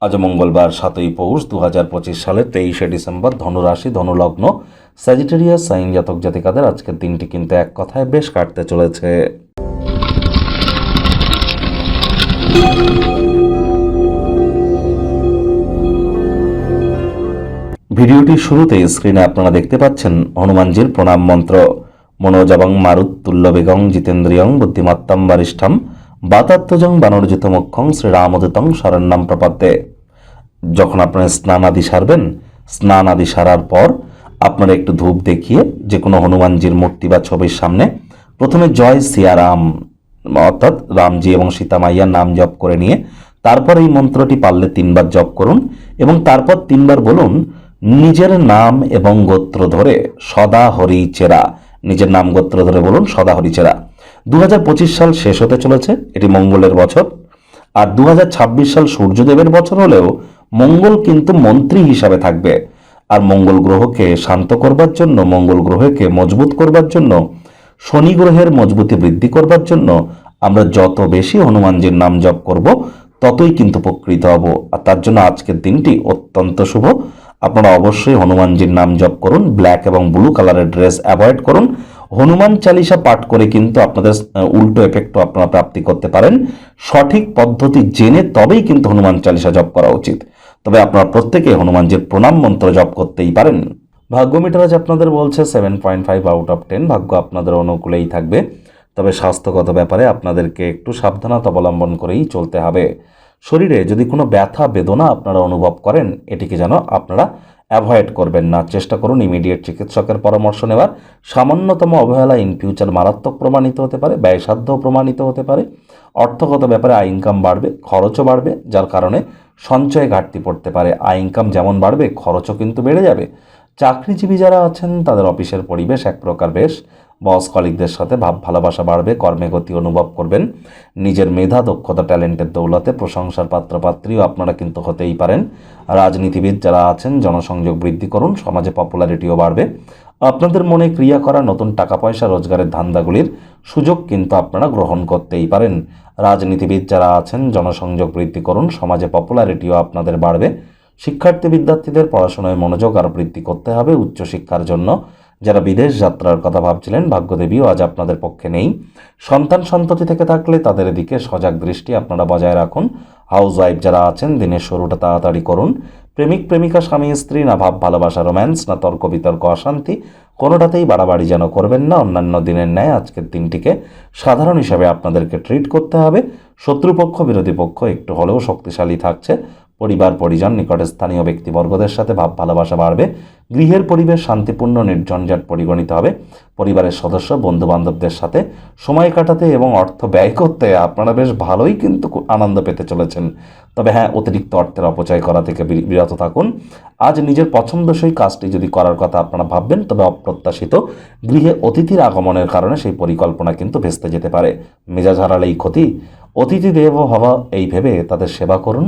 আজ মঙ্গলবার 7ই পৌষ 2025 সালের 23শে ডিসেম্বর। ধনুরাশি, ধনুলগ্ন, স্যাজিটেরিয়াস সাইন জাতক জাতিকাদের আজকের দিনটি কিন্তু এক কথায় বেশ কাটতে চলেছে। ভিডিওটির শুরুতে স্ক্রিনে আপনারা দেখতে পাচ্ছেন হনুমানজির প্রণাম মন্ত্র। মনোজবং মারুত্তুল্য বেগং জিতেন্দ্রিয়ং বুদ্ধিমত্তম বরিষ্ঠম বাতাত্মজং বানরজিতমুখ্যং শ্রীরামদূতং শরণ্যম প্রপদ্যে। যখন আপনারা স্নান আদি সারবেন, স্নান আদি সারার পর আপনারা একটু ধূপ দেখিয়ে যে কোনো হনুমানজির মূর্তি বা ছবির সামনে প্রথমে জয় সিয়ারাম অর্থাৎ রামজি এবং সীতা মাইয়ার নাম জপ করে নিয়ে তারপর এই মন্ত্রটি পারলে 3বার জপ করুন এবং তারপর 3বার বলুন, নিজের নাম এবং গোত্র ধরে সদা হরি চেরা। নিজের নাম গোত্র ধরে বলুন সদা হরি চেরা। 2025 সাল শেষ হতে চলেছে, এটি মঙ্গলের বছর। আর 2026 সাল সূর্যদেবের বছর হলেও মঙ্গল কিন্তু মন্ত্রী হিসাবে থাকবে। আর মঙ্গল গ্রহকে শান্ত করবার জন্য, মঙ্গল গ্রহকে মজবুত করবার জন্য, শনি গ্রহের মজবুতি বৃদ্ধি করবার জন্য আমরা যত বেশি হনুমানজির নাম জপ করব ততই কিন্তু উপকৃত হব। আর তার জন্য আজকের দিনটি অত্যন্ত শুভ। আপনারা অবশ্যই হনুমানজির নাম জপ করুন। ব্ল্যাক এবং ব্লু কালারের ড্রেস অ্যাভয়েড করুন। হনুমান চালিসা পাঠ করে কিন্তু আপনাদের উল্টো এফেক্টও আপনারা প্রাপ্তি করতে পারেন। সঠিক পদ্ধতি জেনে তবেই কিন্তু হনুমান চালিসা জপ করা উচিত। তবে আপনারা প্রত্যেকে হনুমানজির প্রণাম মন্ত্র জপ করতেই পারেন। ভাগ্য মিটার আজ আপনাদের বলছে 7.5 আউট অফ 10। ভাগ্য আপনাদের অনুকূলেই থাকবে। তবে স্বাস্থ্যগত ব্যাপারে আপনাদেরকে একটু সাবধানতা অবলম্বন করেই চলতে হবে। শরীরে যদি কোনো ব্যথা বেদনা আপনারা অনুভব করেন, এটিকে যেন আপনারা অ্যাভয়েড করবেন না। চেষ্টা করুন ইমিডিয়েট চিকিৎসকের পরামর্শ নেওয়ার। সামান্যতম অবহেলা ইন ফিউচার মারাত্মক প্রমাণিত হতে পারে, ব্যয়সাধ্যও প্রমাণিত হতে পারে। অর্থগত ব্যাপারে আয় ইনকাম বাড়বে, খরচও বাড়বে, যার কারণে সঞ্চয়ে ঘাটতি পড়তে পারে। আয় ইনকাম যেমন বাড়বে, খরচও কিন্তু বেড়ে যাবে। চাকরিজীবী যারা আছেন তাদের অফিসের পরিবেশ এক প্রকার বেশ। বস কলিগদের সাথে ভাব ভালোবাসা বাড়বে, কর্মে গতি অনুভব করবেন। নিজের মেধা, দক্ষতা, ট্যালেন্টের দৌলতে প্রশংসার পাত্রপাত্রীও আপনারা কিন্তু হতেই পারেন। রাজনীতিবিদ যারা আছেন জনসংযোগ বৃদ্ধি করুন, সমাজে পপুলারিটিও বাড়বে। আপনাদের মনে ক্রিয়া করা নতুন টাকা পয়সা রোজগারের ধান্দাগুলির সুযোগ কিন্তু আপনারা গ্রহণ করতেই পারেন। রাজনীতিবিদ যারা আছেন জনসংযোগ বৃদ্ধি করুন, সমাজে পপুলারিটিও আপনাদের বাড়বে। শিক্ষার্থী বিদ্যার্থীদের পড়াশোনায় মনোযোগ আরও বৃদ্ধি করতে হবে উচ্চশিক্ষার জন্য। যারা বিদেশ যাত্রার কথা ভাবছিলেন, ভাগ্যদেবীও আজ আপনাদের পক্ষে নেই। সন্তান সন্ততি থেকে থাকলে তাদের দিকে সজাগ দৃষ্টি আপনারা বজায় রাখুন। হাউস ওয়াইফ যারা আছেন দিনের শুরুটা তাড়াতাড়ি করুন। প্রেমিক প্রেমিকা, স্বামী স্ত্রী, না ভাব ভালোবাসা রোম্যান্স, না তর্ক বিতর্ক অশান্তি, কোনোটাতেই বাড়াবাড়ি যেন করবেন না। অন্যান্য দিনের ন্যায় আজকের দিনটিকে সাধারণ হিসাবে আপনাদেরকে ট্রিট করতে হবে। শত্রুপক্ষ বিরোধী পক্ষ একটু হলেও শক্তিশালী থাকছে। পরিবার পরিজন, নিকটে স্থানীয় ব্যক্তিবর্গদের সাথে ভাব ভালোবাসা বাড়বে। গৃহের পরিবেশ শান্তিপূর্ণ নির্ঝঞ্ঝাট পরিগণিত হবে। পরিবারের সদস্য বন্ধু বান্ধবদের সাথে সময় কাটাতে এবং অর্থ ব্যয় করতে আপনারা বেশ ভালোই কিন্তু আনন্দ পেতে চলেছেন। তবে হ্যাঁ, অতিরিক্ত অর্থের অপচয় করা থেকে বিরত থাকুন। আজ নিজের পছন্দসই কাজটি যদি করার কথা আপনারা ভাববেন, তবে অপ্রত্যাশিত গৃহে অতিথির আগমনের কারণে সেই পরিকল্পনা কিন্তু ভেস্তে যেতে পারে। মেজাজ হারালেই ক্ষতি। অতিথি দেব হওয়া এই ভেবে তাদের সেবা করুন।